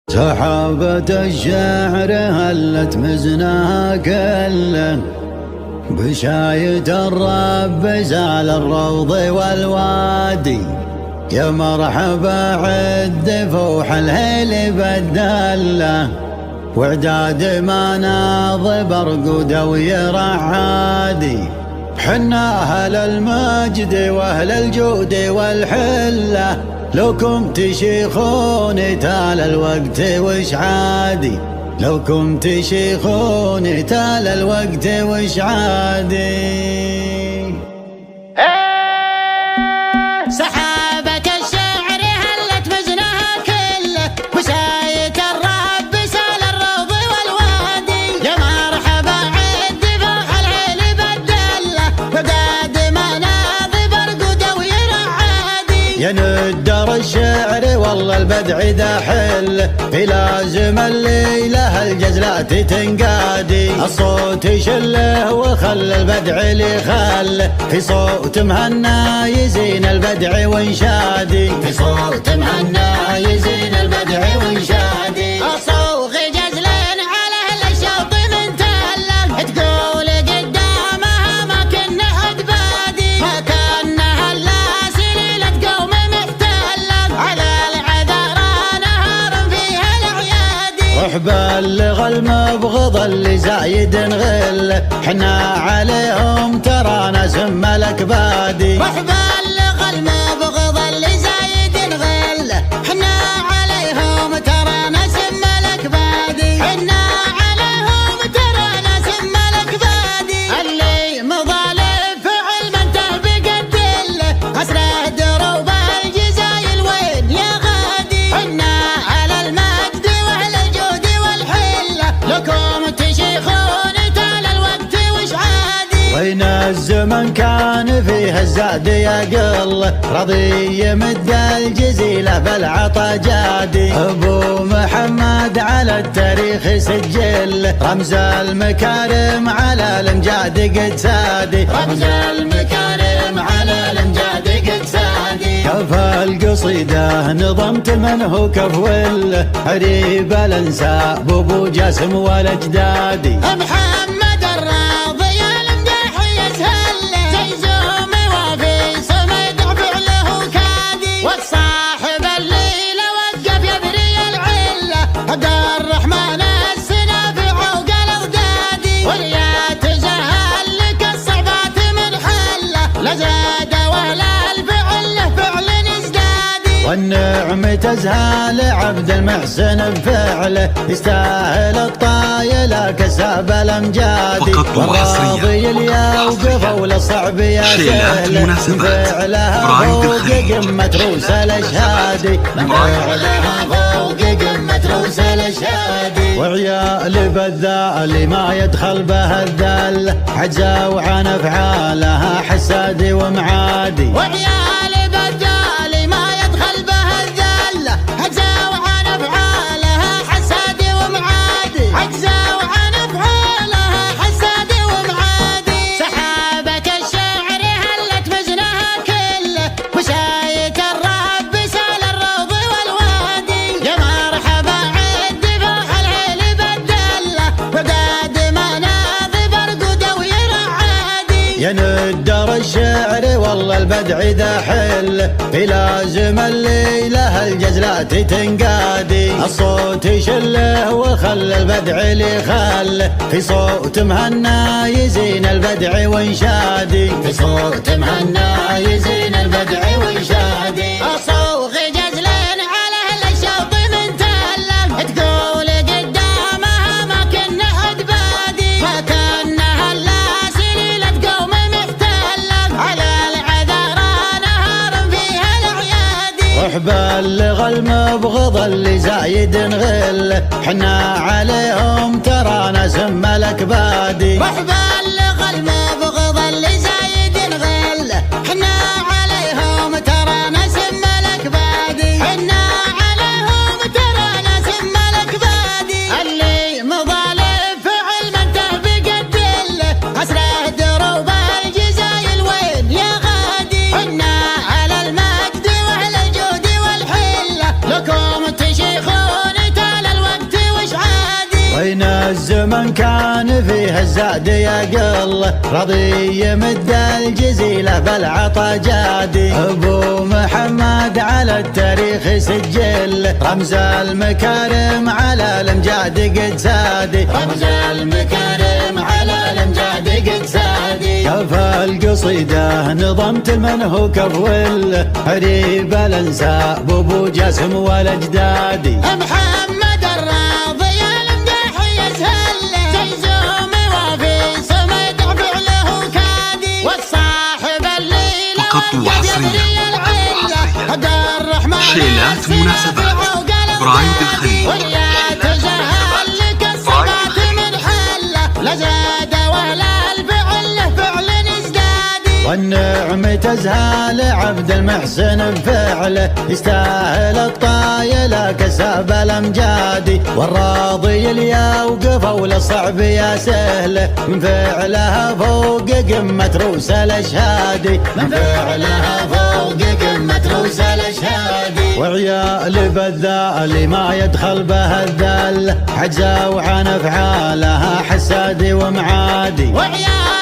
سحابة الشعر هلت مزناها كله، بشاية الرب زال الروض والوادي. يا مرحبا عد فوح الهيل بالدله، وعداد مناض برقود ويرعادي. حنا أهل المجد وأهل الجود والحلة، لوكم تشيخون تال الوقت وش عادي. لوكم تشيخون تال الوقت وش عادي. سحابة الشعر هلت مزنها كله، وشاية الرب سال الروض والوادي. يا مرحبا عد فوح الهيل بالدله، وعداد مناض برقود ويرعادي. يا ندر الشعر والله البدع داحل، في لازم الليلة الجزلات تنقادي. الصوت يشله وخل البدع اللي خله، في صوت مهنا يزين البدع وانشادي. في صوت مهنا يزين البدع وانشادي. أصوغ جزلين على أهل الشوط من تله، تقول قدامها ما كنا حد بادي. ما كنا هلا سليلة قوم محتله، على العذارى نهار فيها الأعيادي. روح بلغ المبغض اللي زايد غل، حنا عليهم ترانا سم ملك بادي. روح بلغ المبغض اللي زايد غل، حنا عليهم ترانا سم ملك بادي. حنا عليهم ترانا سم ملك بادي. اللي مظالم فعل من تهبي قدله، أسره دروب الجزايل وين يا غادي. حنا على المجد وأهل الجود والحلة، لكم تشيخون تال الوقت وش عادي. وين الزمن كان فيه الزاد يقل، رضي يمد الجزيلة بالعطا جادي. ابو محمد على التاريخ سجل، رمز المكارم على الامجاد قد سادي. رمز المكارم على الامجاد قد سادي. كف القصيدة نظمت منه كفول، عريب الانساب ابو جاسم والاجدادي. محمد الراضي المجرح يسهل، زي زومي وفي صمد فعله كادي. والصاحب الليلة وقف يبري العلة، عبد الرحمن السنافع وقال اغدادي. ويا تجهل لك الصعبات من حله، لزاد واهل الفعل فعل ازدادي. والنعم تزهى لعبد المحسن بفعله، يستاهل الطايلة كساب الامجادي. والراضي اللي يوقف وللصعب يا سهله، فعلها فوق قمة روس الاشهادي. فعلها فوق قمة روس الاشهادي. وعيال بذال ما يدخل به الذل، عجزوا عن افعالها حسادي ومعادي. وعيال بدال ما يدخل به الذلة، عجزوا عن افعالها حسادي ومعادي. عجزوا عن افعالها حسادي ومعادي. سحابة الشعر هلت مزنها كله، وشاية الرب سال الروض والوادي. يا مرحبا عد فوح الهيل بالدله، وعداد مناض برقود ويرعادي. يا ندر الشعر والله البدع داحل، في لازم الليلة الجزلات تنقادي. الصوت يشله وخل البدع اللي خله، في صوت مهنا يزين البدع وانشادي. في صوت مهنا يزين البدع وانشادي. أصوغ جزلين على أهل الشوط من تله، تقول قدامها ما كنا حد بادي. ما كنا هلا سليلة قوم محتله، على العذارى نهار فيها الأعيادي. روح بلغ المبغض اللي زايد غل، حنا عليهم ترانا سم ملك بادي. روح بلغ المبغض اللي زايد غل، حنا عليهم ترانا سم ملك بادي. حنا عليهم ترانا سم ملك بادي. اللي مظالم فعل من تهبي قدله، أسره دروب الجزايل وين يا غادي. حنا على المجد وأهل الجود والحلة، لكم تشيخون تال فيها الزاد يقل، راضي يمد الجزيلة بالعطا جادي. ابو محمد على التاريخ سجل، رمز المكارم على الامجاد قد سادي، رمز المكارم على الامجاد قد سادي. كف القصيدة نظمت منه كفول، حريب الانساب ابو جاسم والاجدادي. محمد الراضي المدح يسهل، جيزوم وفي سمد فعله كادي. والصاحب الليلة فقط وحصريا شيلات مناسبات برايد الخليل. ويا تجاهل لك الصفات من حله، لزاد ولا الفعل فعل ازدادي. والنعم تزهى لعبد المحسن بفعله، يستاهل الطايلة كسب الامجادي. والراضي اليا وقفوا للصعب يا سهله، من فعلها فوق قمة روس الاشهادي، من فعلها فوق قمة روس الاشهادي. وعيال بذال ما يدخل به الذل، حجزوا عن افعالها حسادي ومعادي. وعيال